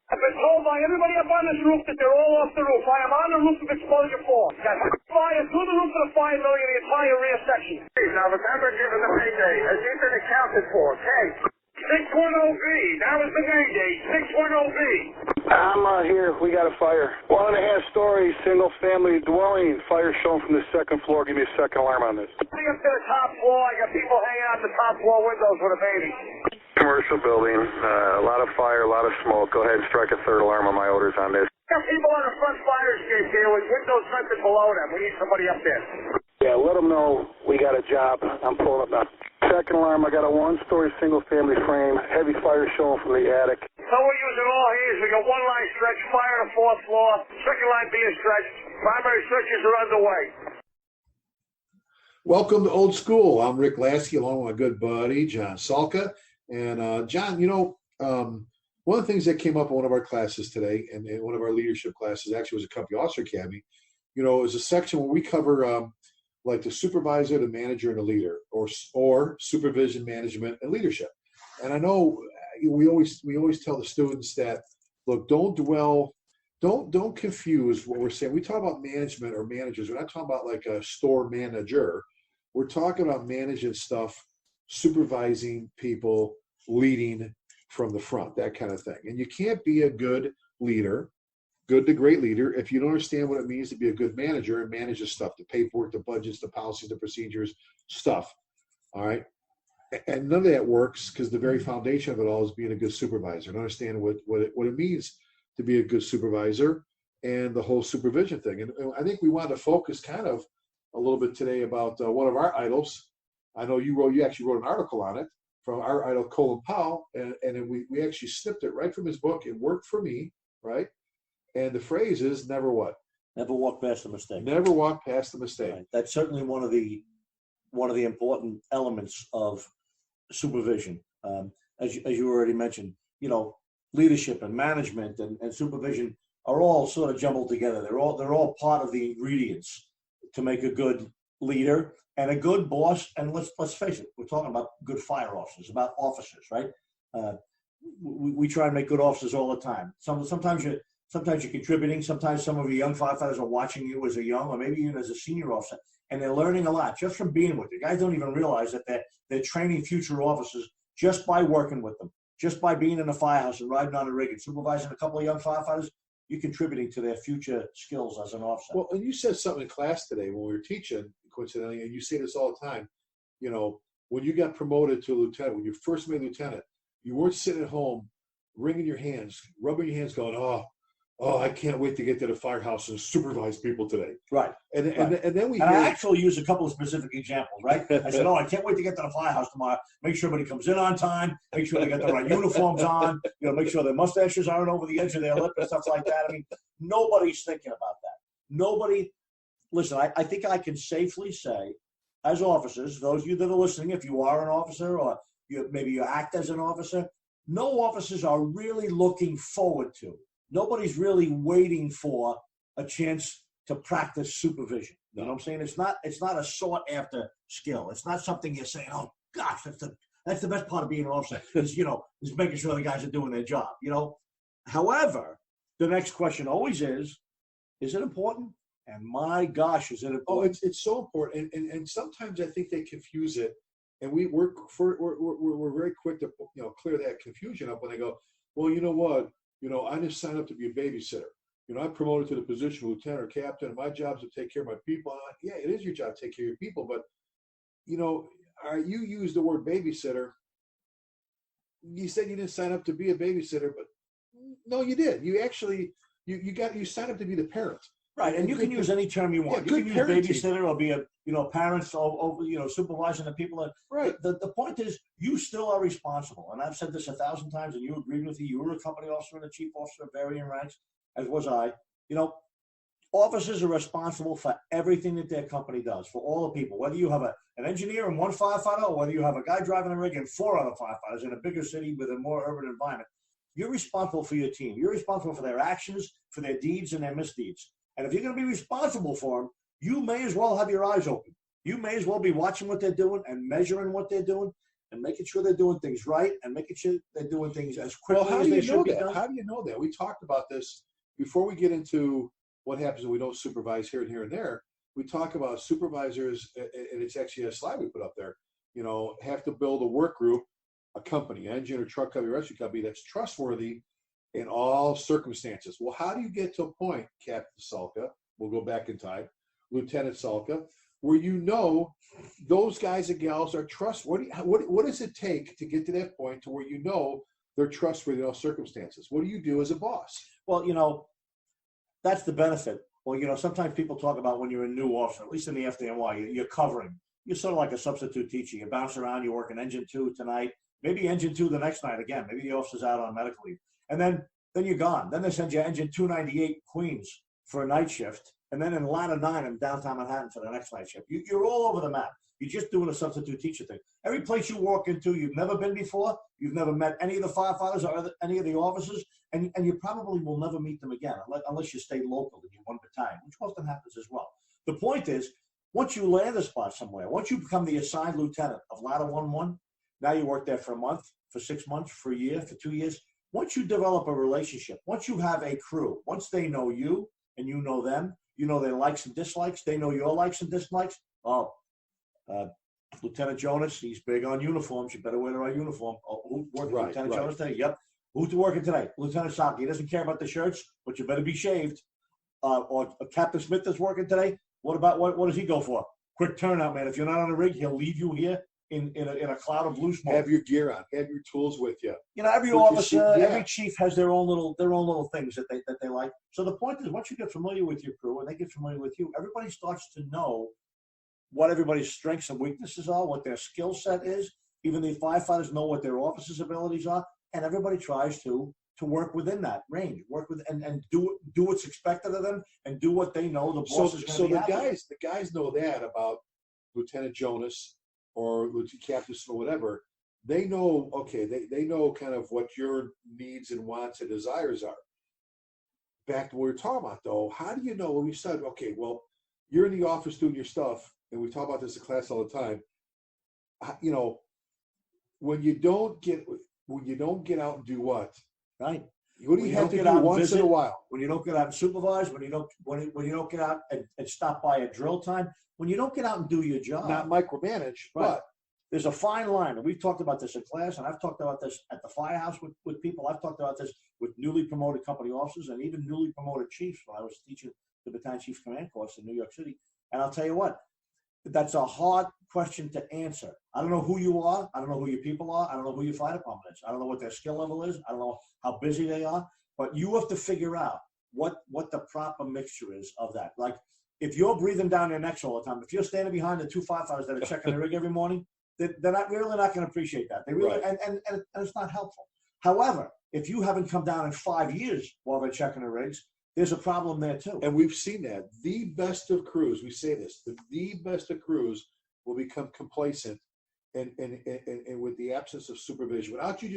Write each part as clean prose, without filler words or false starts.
I've been told by everybody up on this roof that they're all off the roof. I am on the roof of exposure 4. Got fire through the roof of the fire building in the entire rear section. Now remember, given the payday, has he been accounted for? Okay. 610B. That was the mayday. 610B. I'm here. We got a fire. 1.5-story, single-family dwelling. Fire shown from the second floor. Give me a second alarm on this. Coming up to the top floor. I got people hanging out the top floor windows with a baby. Commercial building. A lot of fire, a lot of smoke. Go ahead and strike a third alarm on my orders on this. Got people on the front fire escape here with windows vented below them. We need somebody up there. Yeah, let them know we got a job. I'm pulling up now. Second alarm, I got a 1-story single-family frame. Heavy fire showing from the attic. So we're using all hands. We got one line stretch, fire on the 4th floor. Second line being stretched. Primary searches are underway. Welcome to Old School. I'm Rick Lasky, along with my good buddy, John Salka. And John, one of the things that came up in one of our classes today, and in one of our leadership classes, actually was a Company Officer Academy, is a section where we cover like the supervisor, the manager, and the leader, or supervision, management, and leadership. And I know we always tell the students that, look, don't confuse what we're saying. We talk about management or managers. We're not talking about like a store manager. We're talking about managing stuff, supervising people, leading from the front, that kind of thing. And you can't be a good leader, good to great leader, if you don't understand what it means to be a good manager and manage the stuff, the paperwork, the budgets, the policies, the procedures, stuff. All right. And none of that works because the very foundation of it all is being a good supervisor and understanding what it means to be a good supervisor and the whole supervision thing. And I think we wanted to focus kind of a little bit today about one of our idols. I know you actually wrote an article on it from our idol, Colin Powell, and then we actually snipped it right from his book. It worked for me, right? And the phrase is never what? Never walk past a mistake. Never walk past a mistake. Right. That's certainly one of the important elements of supervision. As you already mentioned, leadership and management and supervision are all sort of jumbled together. They're all part of the ingredients to make a good leader and a good boss. And let's face it, we're talking about good fire officers, about officers, right? We try and make good officers all the time. Sometimes you're contributing. Sometimes some of your young firefighters are watching you as a young or maybe even as a senior officer, and they're learning a lot just from being with you. Guys don't even realize that they're training future officers just by working with them, just by being in the firehouse and riding on a rig and supervising a couple of young firefighters. You're contributing to their future skills as an officer. Well, and you said something in class today when we were teaching, coincidentally, and you say this all the time. When you got promoted to a lieutenant, when you first made lieutenant, you weren't sitting at home, wringing your hands, rubbing your hands, going, "Oh, I can't wait to get to the firehouse and supervise people today." Right. And then we. And I actually use a couple of specific examples. Right. I said, I can't wait to get to the firehouse tomorrow. Make sure everybody comes in on time. Make sure they got the right uniforms on. Make sure their mustaches aren't over the edge of their lip and stuff like that. I mean, nobody's thinking about that. Nobody. Listen, I think I can safely say, as officers, those of you that are listening, if you are an officer or maybe you act as an officer, no officers are really looking forward to. Nobody's really waiting for a chance to practice supervision. You know what I'm saying? It's not a sought after skill. It's not something you're saying, "Oh gosh, that's the best part of being an officer," is making sure the guys are doing their job. However, the next question always is it important? And my gosh, is it important? Oh, it's so important. And sometimes I think they confuse it, and we're very quick to clear that confusion up when they go, "Well, you know what? I didn't sign up to be a babysitter. I'm promoted to the position of lieutenant or captain, and my job is to take care of my people." And yeah, it is your job to take care of your people, but you use the word babysitter. You said you didn't sign up to be a babysitter, but no, you did. You actually you signed up to be the parent. Right, and you can use any term you want. Yeah, you can use babysitter or be a parents over supervising the people. Right. The point is, you still are responsible. And I've said this 1,000 times, and you agreed with me. You were a company officer and a chief officer of varying ranks, as was I. Officers are responsible for everything that their company does, for all the people. Whether you have an engineer and one firefighter, or whether you have a guy driving a rig and 4 other firefighters in a bigger city with a more urban environment, you're responsible for your team. You're responsible for their actions, for their deeds and their misdeeds. And if you're going to be responsible for them, you may as well have your eyes open. You may as well be watching what they're doing and measuring what they're doing. and making sure they're doing things right and making sure they're doing things as quickly as they should be done. How do you know that? We talked about this before we get into what happens when we don't supervise here and there. We talk about supervisors, and it's actually a slide we put up there, have to build a work group, a company, engine or truck company, rescue company that's trustworthy in all circumstances. Well, how do you get to a point, Captain Salka, we'll go back in time, Lieutenant Salka, where those guys and gals are trustworthy? What does it take to get to that point to where they're trustworthy in all circumstances? What do you do as a boss? Well, that's the benefit. Well, sometimes people talk about when you're a new officer, at least in the FDNY, you're covering. You're sort of like a substitute teacher. You bounce around, you work in Engine 2 tonight, maybe Engine 2 the next night again. Maybe the officer's out on medical leave. And then you're gone. Then they send you Engine 298 Queens for a night shift. And then in Ladder 9 in downtown Manhattan for the next night shift. You're all over the map. You're just doing a substitute teacher thing. Every place you walk into, you've never been before. You've never met any of the firefighters or any of the officers. And you probably will never meet them again unless you stay local in your one battalion, which often happens as well. The point is, once you land a spot somewhere, once you become the assigned lieutenant of Ladder 1-1, now you work there for a month, for 6 months, for a year, for 2 years. Once you develop a relationship, once you have a crew, once they know you and you know them, you know their likes and dislikes, they know your likes and dislikes. Lieutenant Jonas, he's big on uniforms. You better wear the right uniform. Who's working Lieutenant Jonas today? Yep. Who's working today? Lieutenant Salka. He doesn't care about the shirts, but you better be shaved. Or Captain Smith is working today. What does he go for? Quick turnout, man. If you're not on the rig, he'll leave you here in a cloud of blue smoke. Have your gear on. Have your tools with you. Every officer, every chief has their own little things that they like. So the point is, once you get familiar with your crew and they get familiar with you, everybody starts to know what everybody's strengths and weaknesses are, what their skill set is. Even the firefighters know what their officers' abilities are, and everybody tries to work within that range, work with and do what's expected of them, and do what they know the boss is going to be. So the guys know that about Lieutenant Jonas or Lieutenant Captain or whatever. They know, okay, they know kind of what your needs and wants and desires are. Back to what we were talking about, though, how do you know when we said, okay, well, you're in the office doing your stuff, and we talk about this in class all the time. When you don't get out and do what? Right. What do you have to do once in a while? When you don't get out and supervise, when you don't get out and stop by a drill time, when you don't get out and do your job. Not micromanage, right. But there's a fine line, and we've talked about this in class, and I've talked about this at the firehouse with people. I've talked about this with newly promoted company officers and even newly promoted chiefs when I was teaching the battalion chief command course in New York City. And I'll tell you what, that's a hard question to answer. I don't know who you are. I don't know who your people are. I don't know who your fire department is. I don't know what their skill level is. I don't know how busy they are. But you have to figure out what the proper mixture is of that. Like, if you're breathing down their necks all the time, if you're standing behind the two firefighters that are checking the rig every morning, they're not really not going to appreciate that. They really and it's not helpful. However, if you haven't come down in 5 years while they're checking the rigs, there's a problem there too. And we've seen that. The best of crews, we say this, the best of crews will become complacent and with the absence of supervision. Without you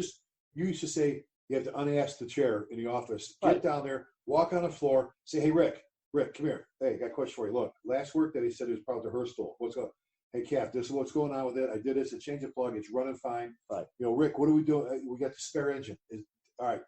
used to say you have to unask the chair in the office, get down there, walk on the floor, say, hey, Rick, come here. Hey, I got a question for you. Look, last work that he said it was probably the Hearst stool. What's going on? Hey, Cap, this is what's going on with it. I did this. I changed the plug. It's running fine. Right. Rick, what are we doing? We got the spare engine. All right.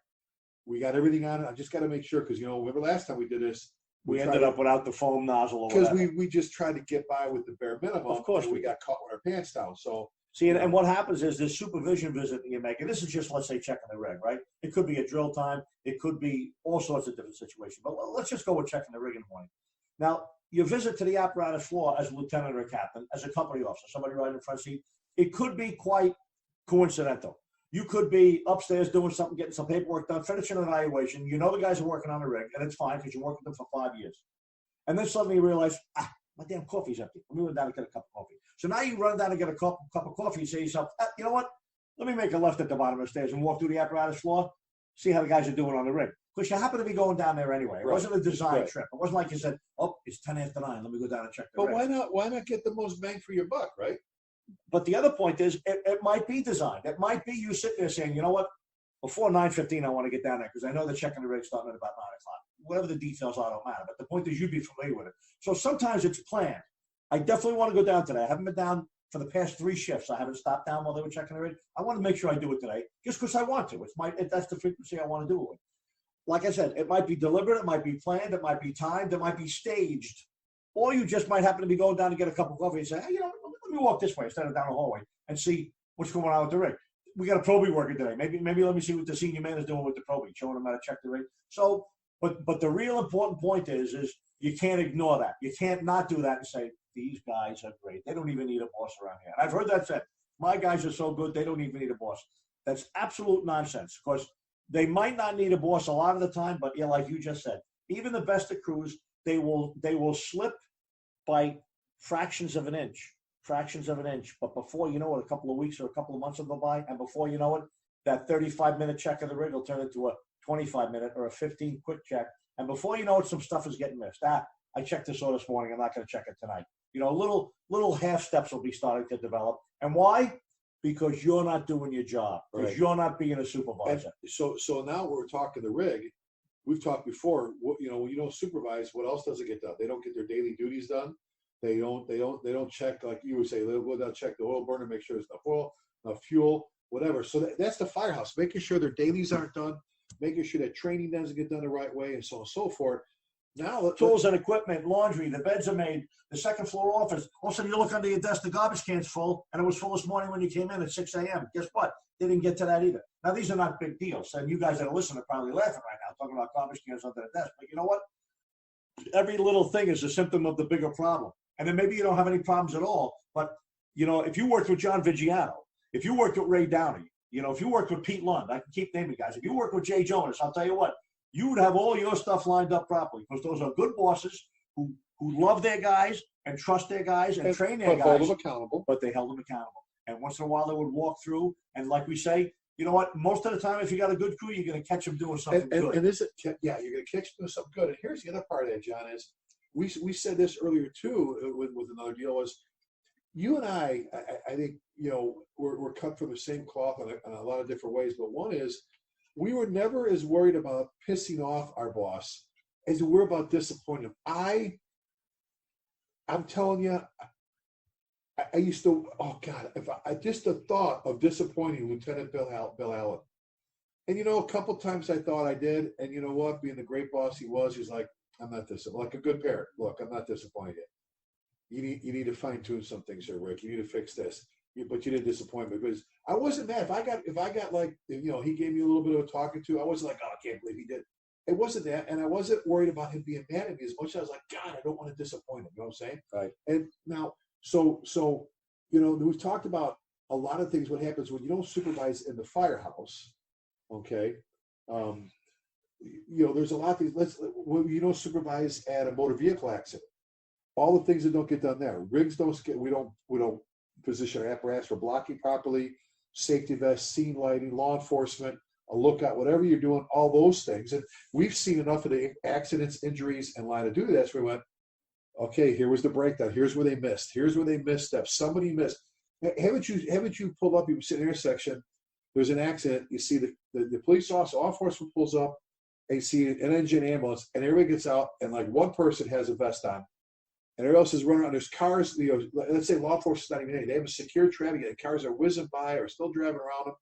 We got everything on it. I just got to make sure because, remember last time we did this? We ended up without the foam nozzle. Because we just tried to get by with the bare minimum. Of course. We got caught with our pants down. So see, and what happens is this supervision visit that you make, and this is just, let's say, checking the rig, right? It could be a drill time. It could be all sorts of different situations. But let's just go with checking the rig in the morning. Now, your visit to the apparatus floor as a lieutenant or a captain, as a company officer, somebody right in the front seat, it could be quite coincidental. You could be upstairs doing something, getting some paperwork done, finishing an evaluation. You know the guys are working on the rig, and it's fine because you worked with them for 5 years. And then suddenly you realize, my damn coffee's empty. Let me run down and get a cup of coffee. So now you run down and get a cup of coffee and say to yourself, you know what? Let me make a left at the bottom of the stairs and walk through the apparatus floor, see how the guys are doing on the rig. Because you happen to be going down there anyway. It wasn't a design trip. It wasn't like you said, it's 10 after 9. Let me go down and check the rig. But why not get the most bang for your buck, right? But the other point is, it might be designed. It might be you sitting there saying, you know what? Before 9:15, I want to get down there because I know they're checking the rig starting at about 9 o'clock. Whatever the details are don't matter. But the point is you'd be familiar with it. So sometimes it's planned. I definitely want to go down today. I haven't been down for the past 3 shifts, I haven't stopped down while they were checking the rig. I want to make sure I do it today, just because I want to. That's the frequency I want to do it with. Like I said, it might be deliberate, it might be planned, it might be timed, it might be staged, or you just might happen to be going down to get a cup of coffee and say, hey, let me walk this way instead of down the hallway and see what's going on with the rig. We got a probie working today. Maybe let me see what the senior man is doing with the probie, showing him how to check the rig. So, but the real important point is you can't ignore that. You can't not do that and say, these guys are great. They don't even need a boss around here. And I've heard that said. My guys are so good, they don't even need a boss. That's absolute nonsense. Because they might not need a boss a lot of the time, but yeah, like you just said, even the best of crews, they will slip by fractions of an inch. But before you know it, a couple of weeks or a couple of months will go by, and before you know it, that 35-minute check of the rig will turn into a 25-minute or a 15 quick check. And before you know it, some stuff is getting missed. I checked this this morning. I'm not going to check it tonight. Little half steps will be starting to develop. And why? Because you're not doing your job. Because you're not being a supervisor. And so now we're talking the rig. We've talked before. When you don't supervise, what else doesn't get done? They don't get their daily duties done. They don't check, like you would say. They'll go down, check the oil burner, make sure there's enough oil, enough fuel, whatever. So that's the firehouse, making sure their dailies aren't done, making sure that training doesn't get done the right way, and so on and so forth. Now, tools and equipment, laundry, the beds are made, the second floor office. All of a sudden, you look under your desk, the garbage can's full, and it was full this morning when you came in at 6 a.m. Guess what? They didn't get to that either. Now, these are not big deals, and you guys that are listening are probably laughing right now, talking about garbage cans under the desk. But you know what? Every little thing is a symptom of the bigger problem. And then maybe you don't have any problems at all. But, if you worked with John Vigiano, if you worked with Ray Downey, if you worked with Pete Lund, I can keep naming guys. If you worked with Jay Jonas, I'll tell you what, you would have all your stuff lined up properly, because those are good bosses who love their guys and trust their guys and train their guys. Hold them accountable. But they held them accountable. And once in a while they would walk through, and like we say, you know what? Most of the time, if you got a good crew, you're going to catch them doing something good. And you're going to catch them doing something good. And here's the other part of that, John, is we said this earlier too with another deal, was you and I think, we're cut from the same cloth in a lot of different ways. But one is, we were never as worried about pissing off our boss as we were about disappointing him. I'm telling you, I used to, oh God, just the thought of disappointing Lieutenant Bill Allen. And, a couple times I thought I did. And you know what? Being the great boss he was, he's like, I'm not disappointed. Like a good parent. Look, I'm not disappointed yet. You need to fine tune some things here, Rick. You need to fix this. But you didn't disappoint me, because I wasn't mad. If I got like, he gave me a little bit of a talking to, I wasn't like, oh, I can't believe he did. It wasn't that. And I wasn't worried about him being mad at me as much as I was like, God, I don't want to disappoint him. You know what I'm saying? Right. And now, so we've talked about a lot of things, what happens when you don't supervise in the firehouse. Okay. There's a lot of things. When you don't supervise at a motor vehicle accident, all the things that don't get done there. Rigs don't get, we don't position our apparatus for blocking properly, safety vests, scene lighting, law enforcement, a lookout, whatever you're doing, all those things. And we've seen enough of the accidents, injuries, and line of duty. That's where we went, okay, here was the breakdown. Here's where they missed. Here's where they missed steps. Somebody missed. Haven't you pulled up, you sit in an intersection, there's an accident, you see the police officer, law enforcement pulls up, and you see an engine ambulance, and everybody gets out, and like one person has a vest on, and everybody else is running around. There's cars, let's say law enforcement's not even in. They have a secure traffic, and cars are whizzing by or still driving around them.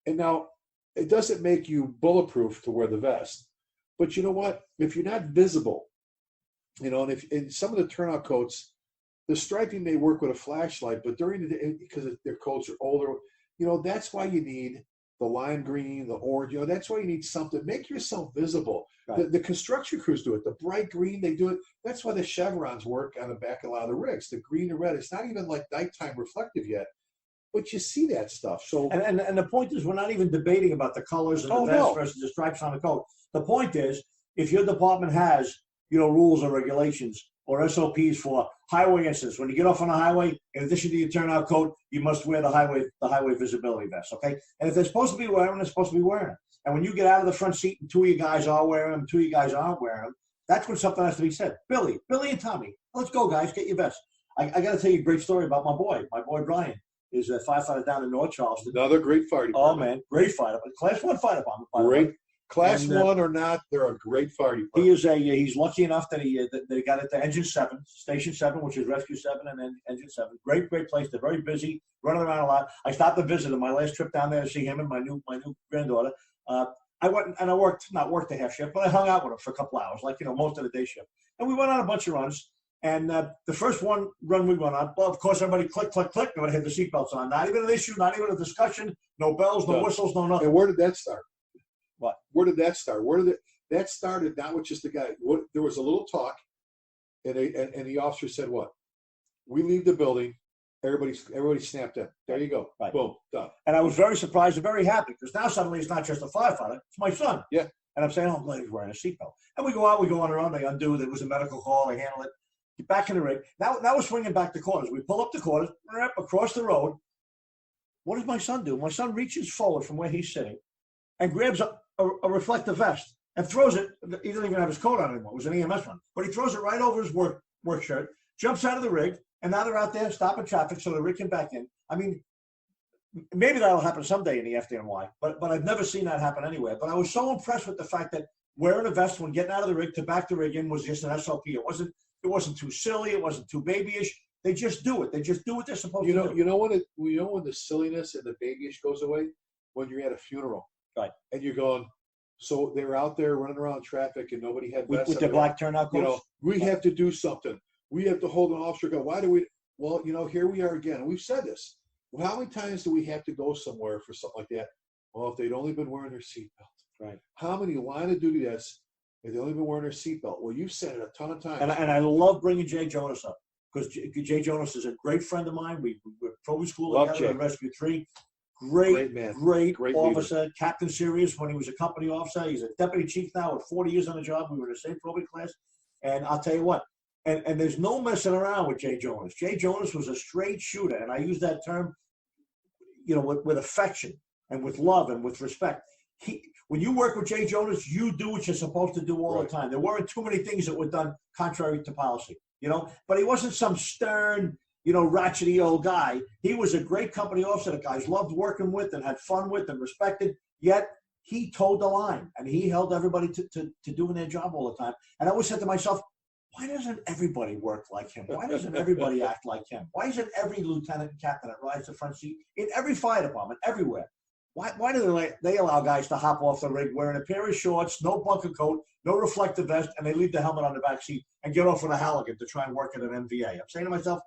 And now, it doesn't make you bulletproof to wear the vest. But you know what? If you're not visible, and if in some of the turnout coats, the striping may work with a flashlight, but during the day, because their coats are older, that's why you need the lime green, the orange, that's why you need something. Make yourself visible. Right. The construction crews do it. The bright green, they do it. That's why the chevrons work on the back of a lot of the rigs. The green and red, it's not even like nighttime reflective yet, but you see that stuff. So and the point is, we're not even debating about the colors and the vest versus the stripes on the coat. The point is, if your department has, rules or regulations or SOPs for highway incidents, when you get off on a highway, in addition to your turnout coat, you must wear the highway visibility vest, okay? And if they're supposed to be wearing them, they're supposed to be wearing them. And when you get out of the front seat and two of you guys are wearing them, two of you guys aren't wearing them, that's when something has to be said. Billy and Tommy, let's go, guys, get your vest. I got to tell you a great story about my boy Brian. Is a firefighter down in North Charleston. Another great fire department. Oh, man, great fighter. Class 1 fire department, by the way. Class And, 1 or not, they're a great fire department. He's lucky enough that that they got it to Engine 7, Station 7, which is Rescue 7, and then Engine 7. Great place. They're very busy, running around a lot. I stopped to visit him my last trip down there to see him and my new granddaughter. I went and I worked the half shift, but I hung out with him for a couple hours, like most of the day shift. And we went on a bunch of runs. And the first run we went on, well, of course, everybody click. Nobody had the seatbelts on. Not even an issue, not even a discussion. No bells, no whistles, no nothing. And where did that start? What? Where did that start? That started not with just the guy. There was a little talk, and the officer said, "What? We leave the building. Everybody snapped in. There you go. Right. Boom, done." And I was very surprised and very happy because now suddenly it's not just a firefighter; it's my son. Yeah. And I'm saying, "Oh, I'm glad he's wearing a seatbelt." And we go out, we go on our own. They undo. There was a medical call. They handle it. Get back in the rig. Now we're swinging back the corners. We pull up the corners, across the road. What does my son do? My son reaches forward from where he's sitting and grabs a reflective vest and throws it. He doesn't even have his coat on anymore. It was an EMS one. But he throws it right over his work shirt, jumps out of the rig, and now they're out there stopping traffic so the rig can back in. I mean, maybe that'll happen someday in the FDNY, but I've never seen that happen anywhere. But I was so impressed with the fact that wearing a vest when getting out of the rig to back the rig in was just an SOP. It wasn't too silly. It wasn't too babyish. They just do it. They just do what they're supposed to do. You know when the silliness and the babyish goes away? When you're at a funeral. Right. And you're going, so they were out there running around traffic and nobody had vests. With their black turnout coats? We have to do something. We have to hold an officer. Go, why do we? Well, here we are again. We've said this. Well, how many times do we have to go somewhere for something like that? Well, if they'd only been wearing their seatbelt. Right. How many line of duty deaths if they only been wearing their seatbelt? Well, you've said it a ton of times. And I love bringing Jay Jonas up because Jay Jonas is a great friend of mine. We were pro school together in Rescue 3. Great man. Great officer, leader. Captain Serious when he was a company officer. He's a deputy chief now with 40 years on the job. We were in the same probate class. And I'll tell you what, and there's no messing around with Jay Jonas. Jay Jonas was a straight shooter, and I use that term, with affection and with love and with respect. When you work with Jay Jonas, you do what you're supposed to do all the time. There weren't too many things that were done contrary to policy, But he wasn't some stern, ratchety old guy. He was a great company officer that guys loved working with and had fun with and respected. Yet he towed the line and he held everybody to doing their job all the time. And I always said to myself, why doesn't everybody work like him? Why doesn't everybody act like him? Why isn't every lieutenant and captain that rides the front seat in every fire department, everywhere? Why do they allow guys to hop off the rig wearing a pair of shorts, no bunker coat, no reflective vest, and they leave the helmet on the back seat and get off with a Halligan to try and work at an MVA? I'm saying to myself,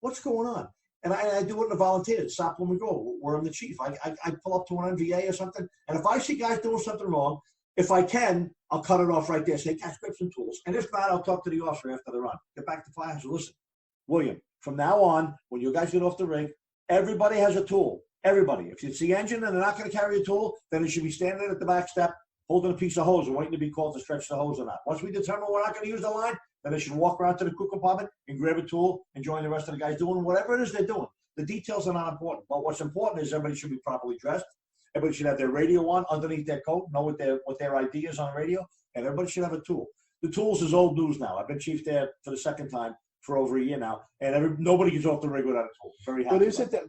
what's going on? And I do it in a volunteer. Stop when we go. Where I'm the chief. I pull up to an MVA or something, and if I see guys doing something wrong, if I can, I'll cut it off right there. Say, guys, grab some tools. And if not, I'll talk to the officer after the run. Get back to the firehouse. Listen, William, from now on, when you guys get off the rig, everybody has a tool. Everybody. If it's the engine and they're not going to carry a tool, then it should be standing at the back step, holding a piece of hose and waiting to be called to stretch the hose or not. Once we determine we're not going to use the line, then they should walk around to the crew compartment and grab a tool and join the rest of the guys doing whatever it is they're doing. The details are not important. But what's important is everybody should be properly dressed. Everybody should have their radio on underneath their coat, know what their ID is on radio, and everybody should have a tool. The tools is old news now. I've been chief there for the second time for over a year now, and nobody gets off the rig without a tool. Very happy.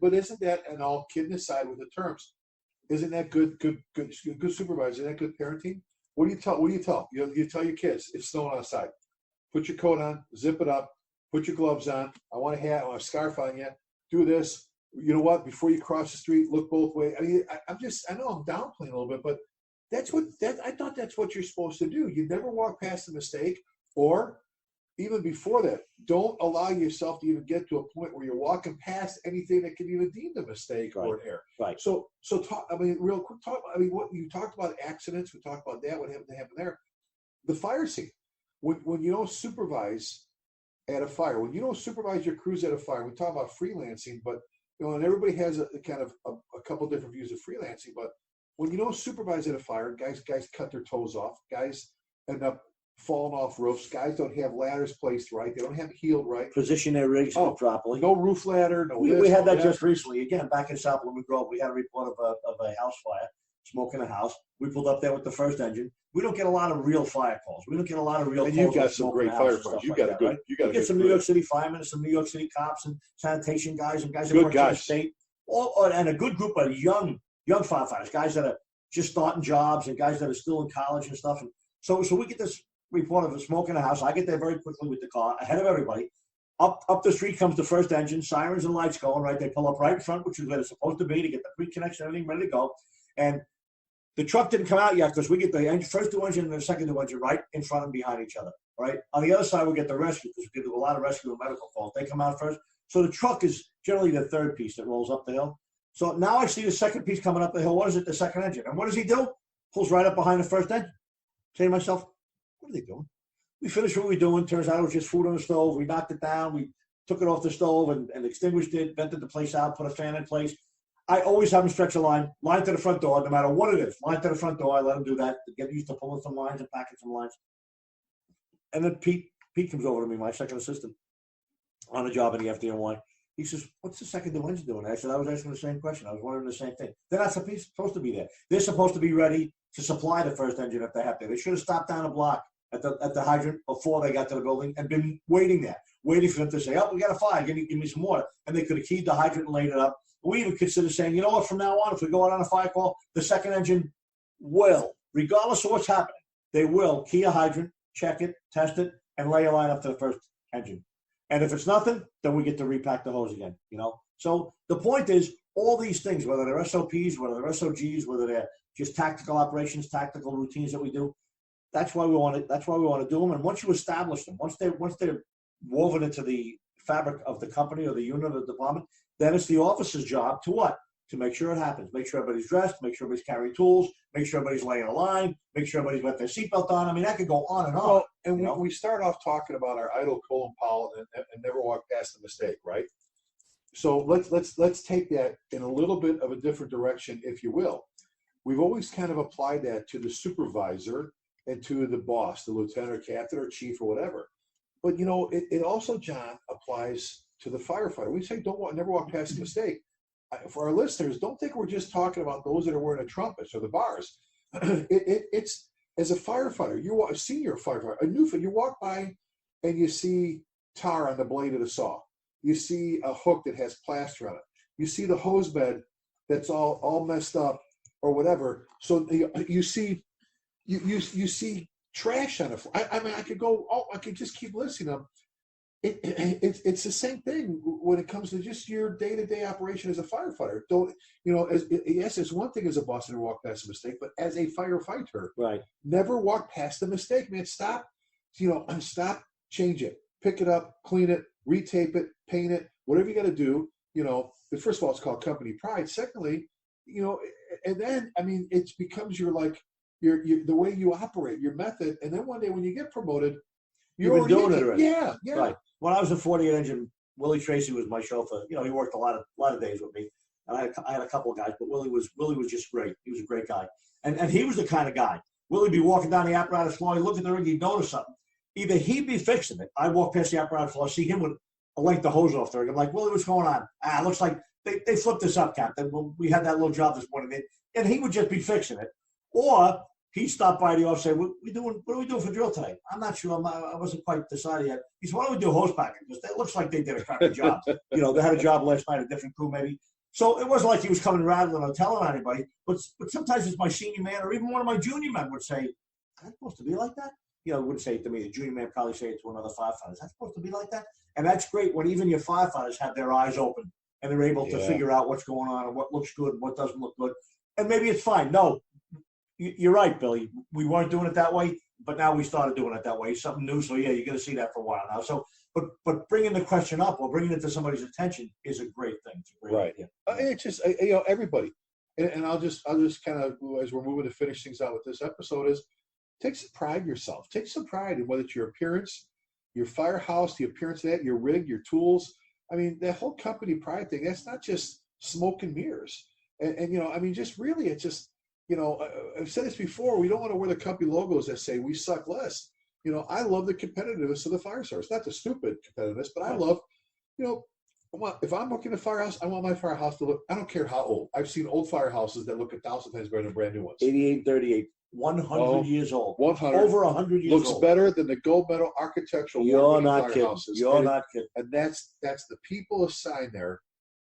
But isn't that, and all kidding aside with the terms, isn't that good supervisor? Isn't that good parenting? What do you tell? You tell your kids it's snowing outside. Put your coat on, zip it up, put your gloves on. I want a hat, I want a scarf on you. Do this. You know what? Before you cross the street, look both ways. I mean, I know I'm downplaying a little bit, but I thought that's what you're supposed to do. You never walk past a mistake, or even before that, don't allow yourself to even get to a point where you're walking past anything that can even deemed a mistake or an error. Right. So talk. I mean, real quick. What you talked about accidents. We talked about that. What happened there? The fire scene. When you don't supervise at a fire, when you don't supervise your crews at a fire, we talk about freelancing, but and everybody has a kind of a couple different views of freelancing. But when you don't supervise at a fire, guys cut their toes off. Guys end up falling off roofs. Guys don't have ladders placed right. They don't have it heeled right. Position their rigs properly. No roof ladder. We had that just recently. Again, back in South Lemon Grove, we had a report of a house fire, smoke in a house. We pulled up there with the first engine. We don't get a lot of real fire calls. We don't get a lot of real calls. And you've got some great firefighters. You get some New York City firemen and some New York City cops and sanitation guys and guys that work in the state. And a good group of young firefighters, guys that are just starting jobs and guys that are still in college and stuff. And so we get this report of a smoke in the house. I get there very quickly with the car, ahead of everybody. Up the street comes the first engine, sirens and lights going, right? They pull up right in front, which is where they're supposed to be to get the pre-connection, everything ready to go. And the truck didn't come out yet because we get the first two engine and the second two engine right in front and behind each other, right? On the other side, we get the rescue because we do a lot of rescue and medical calls. They come out first. So the truck is generally the third piece that rolls up the hill. So now I see the second piece coming up the hill. What is it? The second engine. And what does he do? Pulls right up behind the first engine. Say to myself, what are they doing? We finished what we were doing. Turns out it was just food on the stove. We knocked it down. We took it off the stove and extinguished it, vented the place out, put a fan in place. I always have them stretch a line to the front door, no matter what it is. Line to the front door. I let them do that. Get used to pulling some lines and packing some lines. And then Pete comes over to me, my second assistant, on a job in the FDNY. He says, what's the second engine doing? I said, I was asking the same question. I was wondering the same thing. They're not supposed to be there. They're supposed to be ready to supply the first engine if they have to. They should have stopped down a block at the hydrant before they got to the building and been waiting there, waiting for them to say, oh, we got a fire, give me some water. And they could have keyed the hydrant and laid it up. We even consider saying, you know what, from now on, if we go out on a fire call, the second engine will, regardless of what's happening, they will key a hydrant, check it, test it, and lay a line up to the first engine. And if it's nothing, then we get to repack the hose again, you know? So the point is, all these things, whether they're SOPs, whether they're SOGs, whether they're just tactical operations, tactical routines that we do, that's why we want to do them. And once you establish them, once they're woven into the fabric of the company or the unit or the department, then it's the officer's job to what? To make sure it happens. Make sure everybody's dressed, make sure everybody's carrying tools, make sure everybody's laying a line, make sure everybody's got their seatbelt on. I mean, that could go on and on. Well, and we start off talking about our idle Colin Powell and never walk past the mistake, right? So let's take that in a little bit of a different direction, if you will. We've always kind of applied that to the supervisor and to the boss, the lieutenant or captain or chief or whatever. But, you know, it also, John, applies to the firefighter. We say never walk past a mistake. For our listeners, don't think we're just talking about those that are wearing the trumpets or the bars. It's as a firefighter, a senior firefighter, a new firefighter, you walk by and you see tar on the blade of the saw. You see a hook that has plaster on it. You see the hose bed that's all messed up or whatever. So you see trash on the floor. I mean, I could just keep listing them. It's the same thing when it comes to just your day-to-day operation as a firefighter. Yes, it's one thing as a boss to walk past a mistake, but as a firefighter, right, never walk past the mistake, man. Stop, change it, pick it up, clean it, retape it, paint it, whatever you got to do. First of all, it's called company pride. Secondly, and then it becomes your the way you operate, your method, and then one day when you get promoted, you've been doing it already. Yeah. Right. When I was a 48 engine, Willie Tracy was my chauffeur. He worked a lot of days with me. And I had a couple of guys, but Willie was just great. He was a great guy. And he was the kind of guy. Willie'd be walking down the apparatus floor, he'd look at the ring, he'd notice something. Either he'd be fixing it. I'd walk past the apparatus floor, see him with a length of hose off the ring. I'm like, Willie, what's going on? It looks like they flipped this up, Captain. Well, we had that little job this morning. And he would just be fixing it. Or he stopped by the office and said, what are we doing for drill today? I'm not sure. I wasn't quite decided yet. He said, why don't we do hose packing? Because it looks like they did a crappy job. They had a job last night, a different crew maybe. So it wasn't like he was coming rattling or telling anybody. But sometimes it's my senior man or even one of my junior men would say, is that supposed to be like that? Wouldn't say it to me. The junior man probably say it to another firefighter. Is that supposed to be like that? And that's great when even your firefighters have their eyes open and they're able to figure out what's going on and what looks good and what doesn't look good. And maybe it's fine. No. You're right, Billy. We weren't doing it that way, but now we started doing it that way. Something new. So, you're going to see that for a while now. So, but bringing the question up or bringing it to somebody's attention is a great thing. It's a great idea. It's just, everybody. And I'll just kind of, as we're moving to finish things out with this episode, is take some pride in yourself. Take some pride in whether it's your appearance, your firehouse, the appearance of that, your rig, your tools. That whole company pride thing, that's not just smoke and mirrors. And just really, it's just, I've said this before, we don't want to wear the company logos that say we suck less. I love the competitiveness of the fire service, not the stupid competitiveness, but I love, if I'm working in a firehouse, I want my firehouse to look, I don't care how old. I've seen old firehouses that look 1,000 times better than brand new ones. 8838, 100 years old. 100. Over 100 years looks old. Looks better than the gold medal architectural You're not kidding. firehouses. You're not kidding. And that's the people assigned there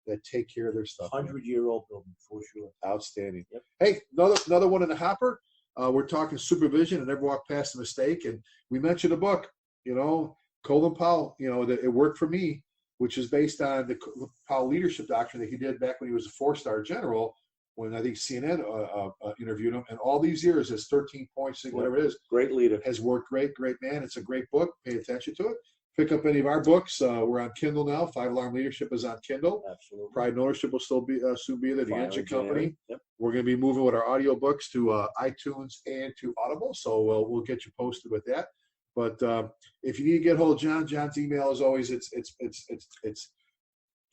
that take care of their stuff. 100-year-old building for sure. Outstanding. Yep. Hey, another one in the hopper. We're talking supervision and never walk past a mistake. And we mentioned a book, Colin Powell, that it worked for me, which is based on the Powell leadership doctrine that he did back when he was a 4-star general, when I think CNN interviewed him. And all these years, it's 13 points, whatever it is. Great leader. Has worked great man. It's a great book. Pay attention to it. Pick up any of our books. We're on Kindle now. 5 Alarm Leadership is on Kindle. Absolutely. Pride and Ownership will still be soon be there. The Engine Company. Yep. We're going to be moving with our audio books to iTunes and to Audible. So we'll get you posted with that. But if you need to get hold of John, John's email is always it's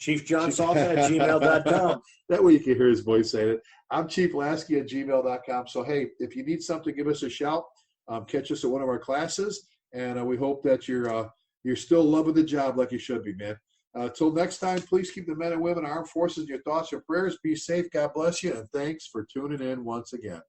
ChiefJohnSalka@gmail.com. That way you can hear his voice saying it. I'm ChiefLasky@gmail.com. So hey, if you need something, give us a shout. Catch us at one of our classes, and we hope that you're still loving the job like you should be, man. Till next time, please keep the men and women, armed forces in your thoughts and prayers. Be safe. God bless you. And thanks for tuning in once again.